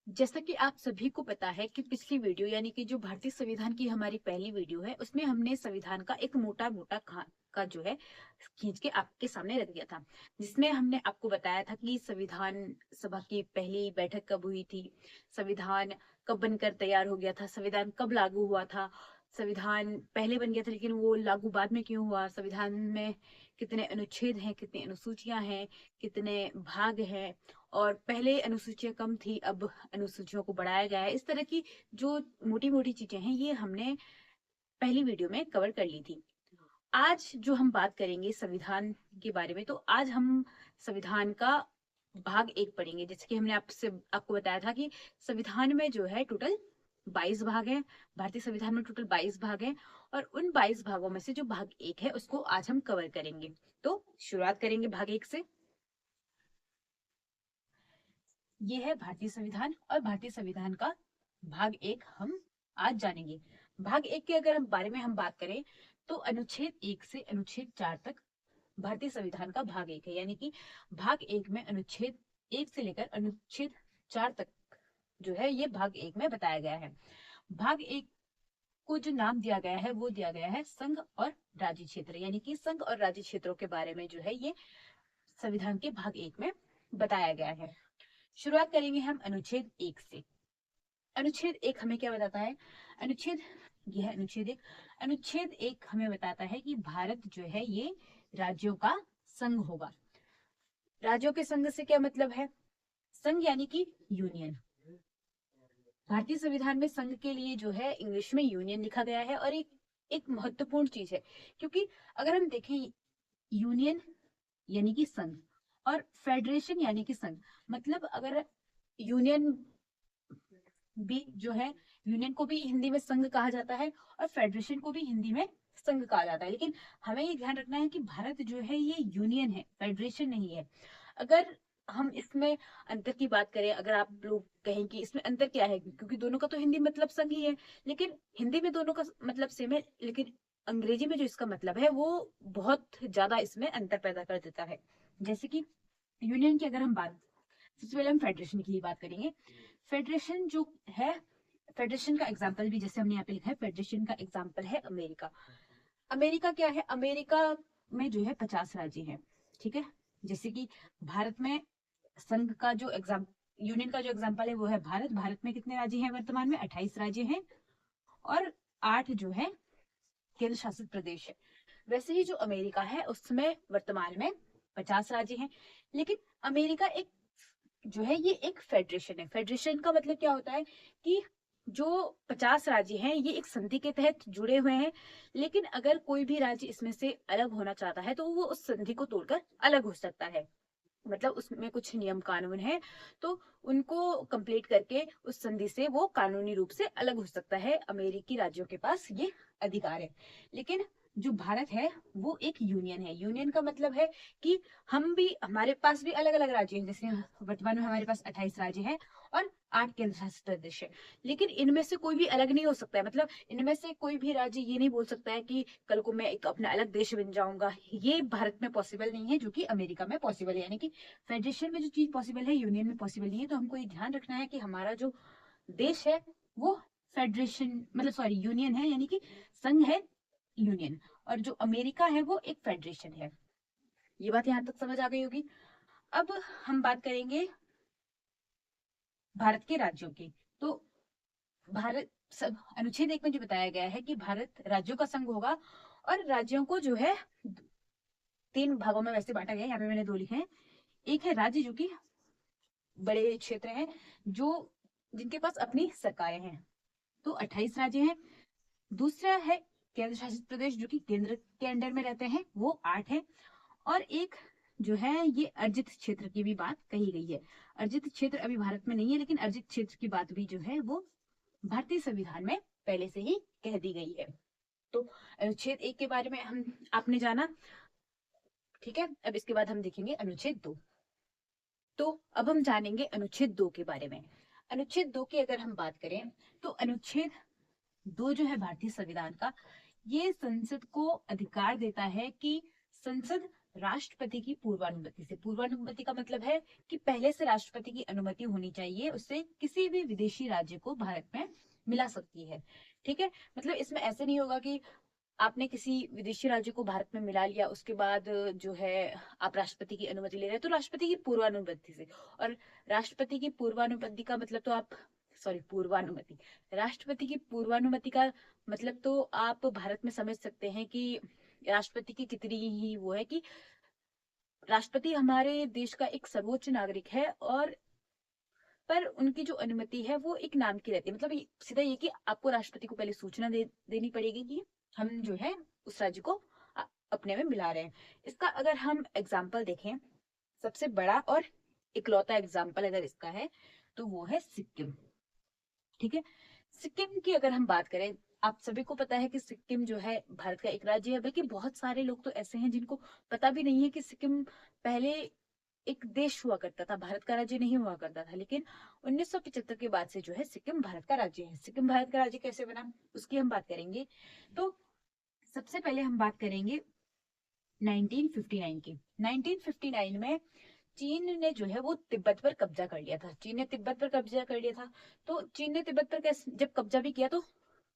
जैसा कि आप सभी को पता है कि पिछली वीडियो यानी कि जो भारतीय संविधान की हमारी पहली वीडियो है उसमें हमने संविधान का एक मोटा मोटा का जो है खींच के आपके सामने रख दिया था, जिसमें हमने आपको बताया था कि संविधान सभा की पहली बैठक कब हुई थी, संविधान कब बनकर तैयार हो गया था, संविधान कब लागू हुआ था, संविधान पहले बन गया था लेकिन वो लागू बाद में क्यों हुआ, संविधान में कितने अनुच्छेद हैं, कितनी अनुसूचियां हैं, कितने भाग हैं, और पहले अनुसूचियां कम थी, अब अनुसूचियों को बढ़ाया गया है। इस तरह की जो मोटी मोटी चीजें हैं ये हमने पहली वीडियो में कवर कर ली थी। आज जो हम बात करेंगे संविधान के बारे में, तो आज हम संविधान का भाग एक पढ़ेंगे। जैसे कि हमने आपको बताया था कि संविधान में जो है टोटल 22 भाग हैं। भारतीय संविधान में टोटल 22 भाग हैं और उन 22 भागों में से जो भाग एक है उसको आज हम कवर करेंगे। तो शुरुआत करेंगे भाग एक से। ये है भारतीय संविधान और भारतीय संविधान का भाग एक हम आज जानेंगे। भाग एक के अगर हम बारे में हम बात करें तो अनुच्छेद 1 से अनुच्छेद 4 तक भारतीय संविधान का भाग एक है, यानी कि भाग एक में अनुच्छेद 1 से लेकर अनुच्छेद 4 तक जो है ये भाग एक में बताया गया है। भाग एक को जो नाम दिया गया है वो दिया गया है संघ और राज्य क्षेत्र, यानी कि संघ और राज्य क्षेत्रों के बारे में जो है ये संविधान के भाग एक में बताया गया है। शुरुआत करेंगे हम अनुच्छेद 1 से। अनुच्छेद 1 हमें क्या बताता है? अनुच्छेद यह है अनुच्छेद 1। अनुच्छेद 1 हमें बताता है कि भारत जो है ये राज्यों का संघ होगा। राज्यों के संघ से क्या मतलब है? संघ यानी कि यूनियन। भारतीय संविधान में संघ के लिए जो है इंग्लिश में यूनियन लिखा गया है, और एक एक महत्वपूर्ण चीज है, क्योंकि अगर हम देखें यूनियन यानी कि संघ और फेडरेशन यानी कि संघ, मतलब अगर यूनियन भी जो है, यूनियन को भी हिंदी में संघ कहा जाता है और फेडरेशन को भी हिंदी में संघ कहा जाता है, लेकिन हमें ये ध्यान रखना है कि भारत जो है ये यूनियन है, फेडरेशन नहीं है। अगर हम इसमें अंतर की बात करें, अगर आप लोग कहें कि इसमें अंतर क्या है, क्योंकि दोनों का तो हिंदी मतलब संघ ही है, लेकिन हिंदी में दोनों का मतलब सेम है, लेकिन अंग्रेजी में जो इसका मतलब है वो बहुत ज्यादा इसमें अंतर पैदा कर देता है। जैसे कि यूनियन की अगर हम बात, सबसे पहले हम फेडरेशन की ही बात करेंगे। फेडरेशन जो है, फेडरेशन का एग्जाम्पल भी जैसे हमने यहाँ पे लिखा है, फेडरेशन का एग्जाम्पल है अमेरिका। अमेरिका क्या है? अमेरिका में जो है 50 राज्य हैं, ठीक है। जैसे कि भारत में संघ का जो एग्जाम यूनियन का जो एग्जाम्पल है वो है भारत। भारत में कितने राज्य हैं? वर्तमान में 28 राज्य हैं और 8 जो है केंद्र शासित प्रदेश है। वैसे ही जो अमेरिका है उसमें वर्तमान में 50 राज्य हैं, लेकिन अमेरिका एक जो है ये एक फेडरेशन है। फेडरेशन का मतलब क्या होता है कि जो 50 राज्य हैं ये एक संधि के तहत जुड़े हुए हैं, लेकिन अगर कोई भी राज्य इसमें से अलग होना चाहता है तो वो उस संधि को तोड़कर अलग हो सकता है। मतलब उसमें कुछ नियम कानून है, तो उनको कंप्लीट करके उस संधि से वो कानूनी रूप से अलग हो सकता है। अमेरिकी राज्यों के पास ये अधिकार है। लेकिन जो भारत है वो एक यूनियन है। यूनियन का मतलब है कि हम भी, हमारे पास भी अलग अलग राज्य हैं। जैसे वर्तमान में हमारे पास 28 राज्य हैं और 8 केंद्र शासित प्रदेश है, लेकिन इनमें से कोई भी अलग नहीं हो सकता है। मतलब इनमें से कोई भी राज्य ये नहीं बोल सकता है कि कल को मैं एक अपना अलग देश बन जाऊंगा। ये भारत में पॉसिबल नहीं है, जो कि अमेरिका में पॉसिबल है। यानी कि फेडरेशन में जो चीज पॉसिबल है यूनियन में पॉसिबल नहीं है। तो हमको ये ध्यान रखना है कि हमारा जो देश है वो फेडरेशन मतलब सॉरी यूनियन है, यानी कि संघ है, यूनियन। और जो अमेरिका है वो एक फेडरेशन है। ये बात यहाँ तक समझ आ गई होगी। अब हम बात करेंगे भारत के राज्यों की। तो भारत सब अनुच्छेद 1 में जो बताया गया है कि भारत राज्यों का संघ होगा, और राज्यों को जो है 3 भागों में वैसे बांटा गया है। यहाँ पे मैंने 2 लिखे हैं। एक है राज्य, जो कि बड़े क्षेत्र हैं, जो जिनके पास अपनी सरकारें हैं, तो 28 राज्य हैं। दूसरा है केंद्र शासित प्रदेश, जो कि केंद्र के अंडर में रहते हैं, वो 8 है। और एक जो है ये अर्जित क्षेत्र की भी बात कही गई है। अर्जित क्षेत्र अभी भारत में नहीं है, लेकिन अर्जित क्षेत्र की बात भी जो है वो भारतीय संविधान में पहले से ही कह दी गई है। तो अनुच्छेद 1 के बारे में हम आपने जाना, ठीक है। अब इसके बाद हम देखेंगे अनुच्छेद 2। तो अब हम जानेंगे अनुच्छेद 2 के बारे में। अनुच्छेद 2 की अगर हम बात करें तो अनुच्छेद 2 जो है भारतीय संविधान का, ये संसद को अधिकार देता है कि संसद राष्ट्रपति की पूर्वानुमति से। पूर्वानुमति का मतलब है कि पहले से राष्ट्रपति की अनुमति होनी चाहिए, उससे किसी भी विदेशी राज्य को भारत में मिला सकती है। ठीक है, मतलब इसमें ऐसे नहीं होगा कि आपने किसी विदेशी राज्य को भारत में मिला लिया, उसके बाद जो है आप राष्ट्रपति की अनुमति ले रहे हैं, तो राष्ट्रपति की पूर्वानुमति से। और राष्ट्रपति की पूर्वानुमति का मतलब तो आप पूर्वानुमति, राष्ट्रपति की पूर्वानुमति का मतलब तो आप भारत में समझ सकते हैं कि राष्ट्रपति की कितनी ही वो है कि राष्ट्रपति हमारे देश का एक सर्वोच्च नागरिक है, और पर उनकी जो अनुमति है वो एक नाम की रहती है। मतलब सीधा ये कि आपको राष्ट्रपति को पहले सूचना देनी पड़ेगी कि हम जो है उस राज्य को अपने में मिला रहे हैं। इसका अगर हम एग्जाम्पल देखें, सबसे बड़ा और इकलौता एग्जाम्पल अगर इसका है तो वो है सिक्किम। ठीक है, सिक्किम की अगर हम बात करें, आप सभी को पता है कि सिक्किम जो है भारत का एक राज्य है, बल्कि बहुत सारे लोग तो ऐसे हैं जिनको पता भी नहीं है कि सिक्किम पहले एक देश हुआ करता था, भारत का राज्य नहीं हुआ करता था। लेकिन 1975 के बाद से जो है सिक्किम भारत का राज्य है। सिक्किम भारत का राज्य कैसे बना उसकी हम बात करेंगे। तो सबसे पहले हम बात करेंगे 1959 की। 1959 में चीन ने जो है वो तिब्बत पर कब्जा कर लिया था। चीन ने तिब्बत पर कब्जा कर लिया था। तो चीन ने तिब्बत पर जब कब्जा भी किया तो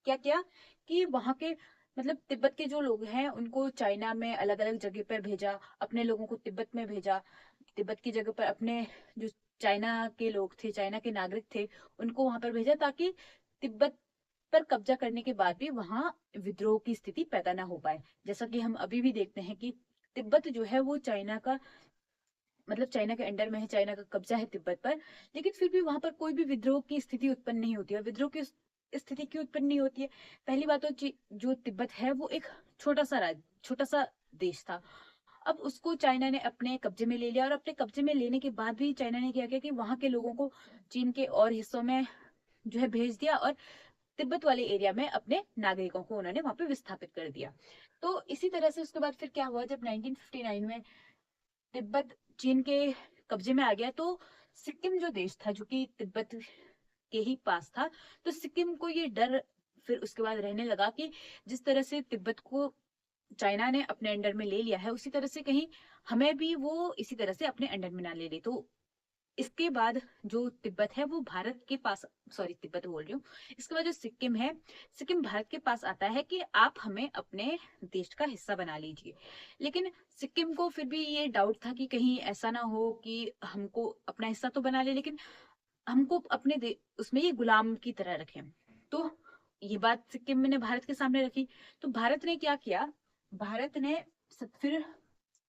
क्या किया कि वहां के मतलब तिब्बत के जो लोग हैं उनको चाइना में अलग अलग जगह पर भेजा, अपने लोगों को तिब्बत में भेजा, तिब्बत की जगह पर अपने जो चाइना के लोग थे, चाइना के नागरिक थे, उनको वहां पर भेजा, ताकि तिब्बत पर कब्जा करने के बाद भी वहां विद्रोह की स्थिति पैदा ना हो पाए। जैसा कि हम अभी भी देखते हैं कि तिब्बत जो है वो चाइना का मतलब चाइना के अंडर में है, चाइना का कब्जा है तिब्बत पर, लेकिन फिर भी वहां पर कोई भी विद्रोह की स्थिति उत्पन्न नहीं होती है। विद्रोह की स्थिति क्यों उत्पन्न नहीं होती है? पहली बात तो जो तिब्बत है वो एक छोटा सा देश था। अब उसको चाइना ने अपने कब्जे में ले लिया, और अपने कब्जे में लेने के बाद भी चाइना ने क्या किया कि वहां के लोगों को चीन के और हिस्सों में जो है भेज दिया, और तिब्बत वाले एरिया में अपने नागरिकों को उन्होंने वहां पे विस्थापित कर दिया। तो इसी तरह से उसके बाद फिर क्या हुआ, जब 1959 में तिब्बत चीन के कब्जे में आ गया, तो सिक्किम जो देश था जो कि तिब्बत के ही पास था, तो सिक्किम को ये डर फिर उसके बाद रहने लगा कि जिस तरह से तिब्बत को चाइना ने अपने अंडर में ले लिया है, उसी तरह से कहीं हमें भी वो इसी तरह से अपने अंडर में ना ले ले। तो इसके बाद जो तिब्बत है वो भारत के पास, तिब्बत बोल रही हूँ, इसके बाद जो सिक्किम है, सिक्किम भारत के पास आता है कि आप हमें अपने देश का हिस्सा बना लीजिए। लेकिन सिक्किम को फिर भी ये डाउट था कि कहीं ऐसा ना हो कि हमको अपना हिस्सा तो बना ले, लेकिन हमको अपने उसमें ये गुलाम की तरह रखें। तो ये बात सिक्किम ने भारत के सामने रखी। तो भारत ने क्या किया, भारत ने फिर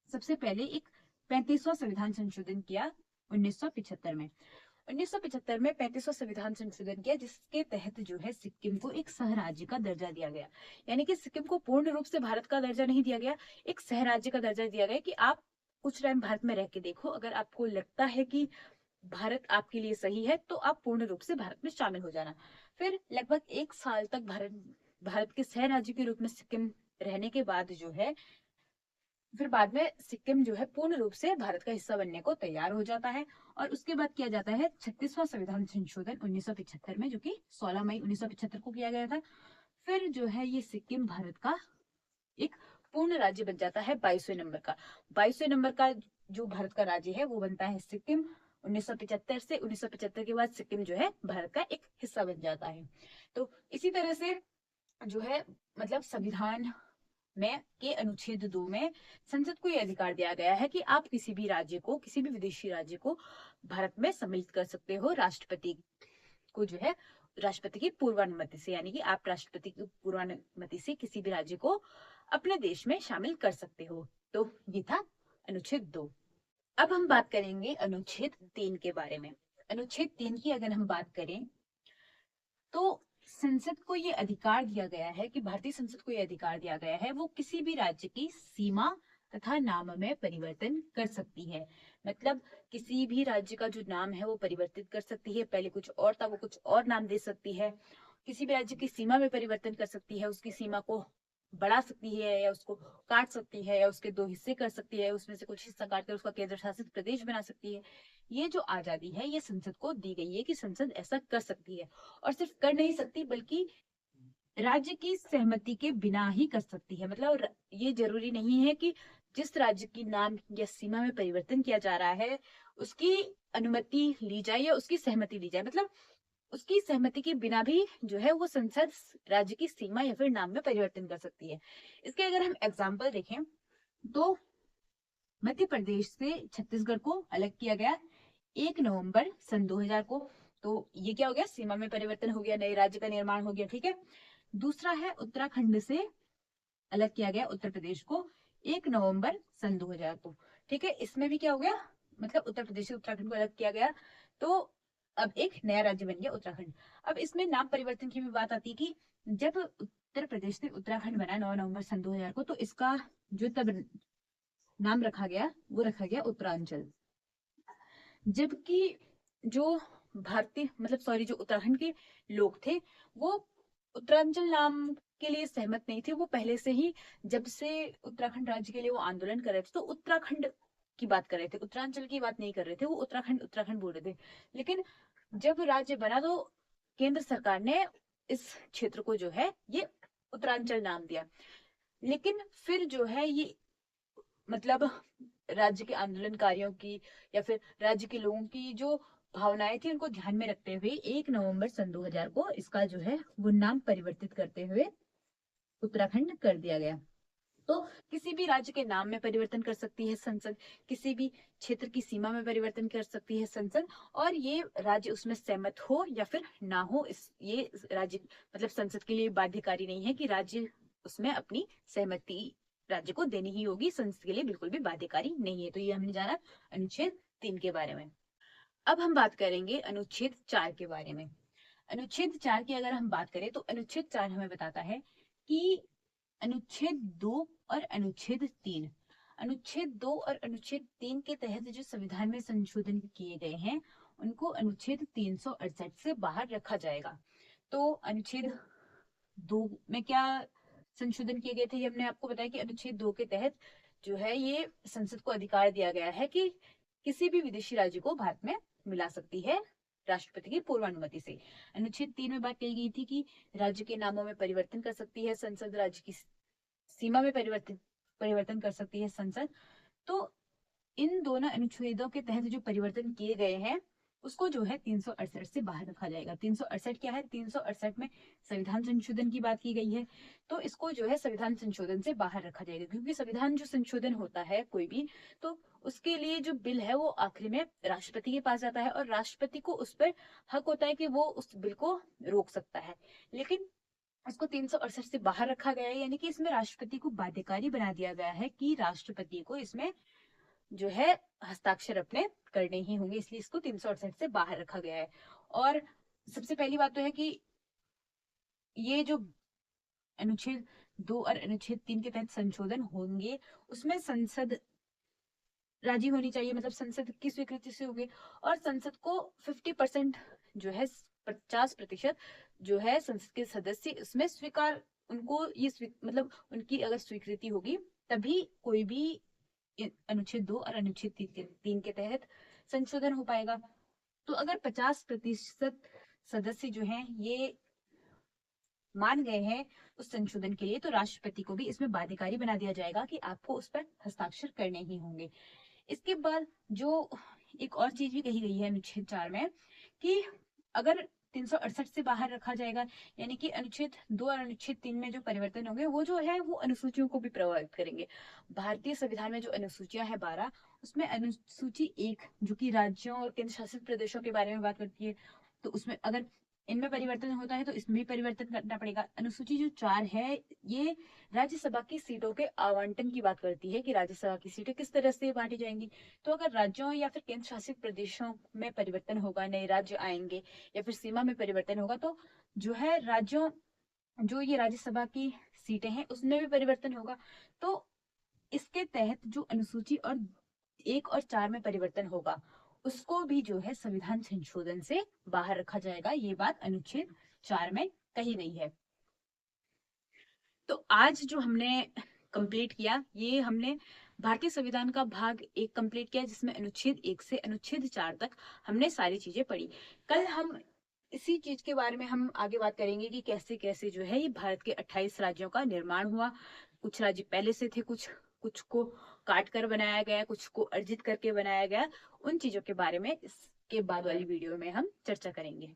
सबसे पहले एक 35वां संविधान संशोधन किया 1975 में। 1975 में 35वां संविधान संशोधन किया, जिसके तहत जो है सिक्किम को एक सह राज्य का दर्जा दिया गया। यानी कि सिक्किम को पूर्ण रूप से भारत का दर्जा नहीं दिया गया, एक सह राज्य का दर्जा दिया गया कि आप कुछ टाइम भारत में रह के देखो, अगर आपको लगता है कि भारत आपके लिए सही है तो आप पूर्ण रूप से भारत में शामिल हो जाना। फिर लगभग 1 साल तक भारत के सह राज्य के रूप में सिक्किम रहने के बाद जो है फिर बाद में सिक्किम जो है पूर्ण रूप से भारत का हिस्सा बनने को तैयार हो जाता है। और उसके बाद किया जाता है 36वां संविधान संशोधन 1975 में, जो कि 16 मई 1975 को किया गया था। फिर जो है ये सिक्किम भारत का एक पूर्ण राज्य बन जाता है 22वें नंबर का। 22वें नंबर का जो भारत का राज्य है वो बनता है सिक्किम 1975 से। 1975 के बाद सिक्किम जो है भारत का एक हिस्सा बन जाता है। तो इसी तरह से जो है मतलब संविधान में के अनुच्छेद 2 में संसद को यह अधिकार दिया गया है कि आप किसी भी राज्य को, किसी भी विदेशी राज्य को भारत में सम्मिलित कर सकते हो राष्ट्रपति को जो है राष्ट्रपति की पूर्वानुमति से। यानी कि आप राष्ट्रपति की पूर्वानुमति से किसी भी राज्य को अपने देश में शामिल कर सकते हो। तो ये था अनुच्छेद 2। अब हम बात करेंगे अनुच्छेद 3 के बारे में। अनुच्छेद 3 की अगर हम बात करें तो संसद को ये अधिकार दिया गया है कि भारतीय संसद को ये अधिकार दिया गया है वो किसी भी राज्य की सीमा तथा नाम में परिवर्तन कर सकती है। मतलब किसी भी राज्य का जो नाम है वो परिवर्तित कर सकती है, पहले कुछ और था वो कुछ और नाम दे सकती है। किसी भी राज्य की सीमा में परिवर्तन कर सकती है, उसकी सीमा को बढ़ा सकती है या उसको काट सकती है, या उसके 2 हिस्से कर सकती है, उसमें से कुछ हिस्सा काट कर उसका केंद्र शासित प्रदेश बना सकती है। ये जो आजादी है ये संसद को दी गई है कि संसद ऐसा कर सकती है, और सिर्फ कर नहीं सकती बल्कि राज्य की सहमति के बिना ही कर सकती है। मतलब ये जरूरी नहीं है कि जिस राज्य की नाम या सीमा में परिवर्तन किया जा रहा है उसकी अनुमति ली जाए या उसकी सहमति ली जाए, मतलब उसकी सहमति के बिना भी जो है वो संसद राज्य की सीमा या फिर नाम में परिवर्तन कर सकती है। इसके अगर हम एग्जाम्पल देखें तो मध्य प्रदेश से छत्तीसगढ़ को अलग किया गया 1 नवंबर सन 2000 को। तो ये क्या हो गया, सीमा में परिवर्तन हो गया, नए राज्य का निर्माण हो गया, ठीक है। दूसरा है उत्तराखंड से अलग किया गया उत्तर प्रदेश को 1 नवंबर सन 2000 को, ठीक है। इसमें भी क्या हो गया, मतलब उत्तर प्रदेश से उत्तराखंड को अलग किया गया, तो अब एक नया राज्य बन गया उत्तराखंड। अब इसमें नाम परिवर्तन की भी बात आती है कि जब उत्तर प्रदेश से उत्तराखंड बना 9 नवंबर सन 2000 को, तो इसका जो तब नाम रखा गया वो रखा गया उत्तरांचल। जबकि जो भारतीय मतलब सॉरी जो उत्तराखंड के लोग थे वो उत्तरांचल नाम के लिए सहमत नहीं थे। वो पहले से ही जब से उत्तराखंड राज्य के लिए वो आंदोलन कर रहे थे तो उत्तराखंड की बात कर रहे थे, उत्तरांचल की बात नहीं कर रहे थे। वो उत्तराखंड उत्तराखंड बोल रहे थे। लेकिन जब राज्य बना तो केंद्र सरकार ने इस क्षेत्र को जो है ये उत्तरांचल नाम दिया। लेकिन फिर जो है ये मतलब राज्य के आंदोलनकारियों की या फिर राज्य के लोगों की जो भावनाएं थी उनको ध्यान में रखते हुए 1 नवंबर सन 2000 को इसका जो है वो नाम परिवर्तित करते हुए उत्तराखंड कर दिया गया। तो किसी भी राज्य के नाम में परिवर्तन कर सकती है संसद, किसी भी क्षेत्र की सीमा में परिवर्तन कर सकती है संसद, और ये राज्य उसमें सहमत हो या फिर ना हो, इस ये राज्य मतलब संसद के लिए बाध्यकारी नहीं है कि राज्य उसमें अपनी सहमति राज्य को देनी ही होगी, संसद के लिए बिल्कुल भी बाध्यकारी नहीं है। तो ये हमने जाना अनुच्छेद 3 के बारे में। अब हम बात करेंगे अनुच्छेद 4 के बारे में। अनुच्छेद 4 की अगर हम बात करें तो अनुच्छेद 4 हमें बताता है कि अनुच्छेद 2 और अनुच्छेद 3, अनुच्छेद 2 और अनुच्छेद 3 के तहत जो संविधान में संशोधन किए गए हैं उनको अनुच्छेद 368 से बाहर रखा जाएगा। तो अनुच्छेद 2 में क्या संशोधन किए गए थे, ये हमने आपको बताया कि अनुच्छेद 2 के तहत जो है ये संसद को अधिकार दिया गया है कि किसी भी विदेशी राज्य को भारत में मिला सकती है राष्ट्रपति की पूर्वानुमति से। अनुच्छेद 3 में बात कही गई थी कि राज्य के नामों में परिवर्तन कर सकती है संसद, राज्य की सीमा में परिवर्तन कर सकती है संसद। तो इन दोनों अनुच्छेदों के तहत जो परिवर्तन किए गए हैं उसको जो है 368 से बाहर रखा जाएगा। 368 क्या है, 368 में संविधान संशोधन की बात की गई है, तो इसको जो है संविधान संशोधन से बाहर रखा जाएगा। क्योंकि संविधान जो संशोधन होता है कोई भी, तो उसके लिए जो बिल है वो आखिरी में राष्ट्रपति के पास जाता है और राष्ट्रपति को उस पर हक होता है कि वो उस बिल को रोक सकता है। लेकिन इसको 368 से बाहर रखा गया है, यानी कि इसमें राष्ट्रपति को बाध्यकारी बना दिया गया है कि राष्ट्रपति को इसमें जो है हस्ताक्षर अपने करने ही होंगे, इसलिए इसको 368 से बाहर रखा गया है। और सबसे पहली बात तो है कि ये जो अनुच्छेद 2 और अनुच्छेद 3 के तहत संशोधन होंगे उसमें संसद राजी होनी चाहिए, मतलब संसद की स्वीकृति से होंगे। और संसद को 50% जो है 50% जो है संसद के सदस्य उसमें स्वीकार, उनको ये मतलब उनकी अगर स्वीकृति होगी तभी कोई भी अनुच्छेद 2 और अनुच्छेद 3 के तहत संशोधन हो पाएगा। तो अगर 50% सदस्य जो हैं ये मान गए हैं उस संशोधन के लिए, तो राष्ट्रपति को भी इसमें बाध्यकारी बना दिया जाएगा कि आपको उस पर हस्ताक्षर करने ही होंगे। इसके बाद जो एक और चीज भी कही गई है अनुच्छेद 4 में कि अगर 368 से बाहर रखा जाएगा, यानी कि अनुच्छेद 2 और अनुच्छेद 3 में जो परिवर्तन होंगे वो जो है वो अनुसूचियों को भी प्रभावित करेंगे। भारतीय संविधान में जो अनुसूचियां है 12, उसमें अनुसूची 1 जो कि राज्यों और केंद्र शासित प्रदेशों के बारे में बात करती है, तो उसमें अगर इनमें परिवर्तन होता है तो इसमें भी परिवर्तन करना पड़ेगा। अनुसूची जो 4 है ये राज्यसभा की सीटों के आवंटन की बात करती है कि राज्यसभा की सीटें किस तरह से बांटी जाएंगी। तो अगर राज्यों या फिर केंद्र शासित प्रदेशों में परिवर्तन होगा, नए राज्य आएंगे या फिर सीमा में परिवर्तन होगा, तो जो है राज्यों जो ये राज्यसभा की सीटें हैं उसमें भी परिवर्तन होगा। तो इसके तहत जो अनुसूची और 1 और 4 में परिवर्तन होगा उसको भी जो है संविधान संशोधन से बाहर रखा जाएगा। ये बात अनुच्छेद 4 में कही गई है। तो आज जो हमने कंप्लीट किया, ये हमने भारतीय संविधान का भाग 1 कंप्लीट किया जिसमें अनुच्छेद 1 से अनुच्छेद 4 तक हमने सारी चीजें पढ़ी। कल हम इसी चीज के बारे में हम आगे बात करेंगे कि कैसे कैसे जो है ये भारत के 28 राज्यों का निर्माण हुआ। कुछ राज्य पहले से थे, कुछ को काट कर बनाया गया है, कुछ को अर्जित करके बनाया गया है, उन चीजों के बारे में इसके बाद वाली वीडियो में हम चर्चा करेंगे।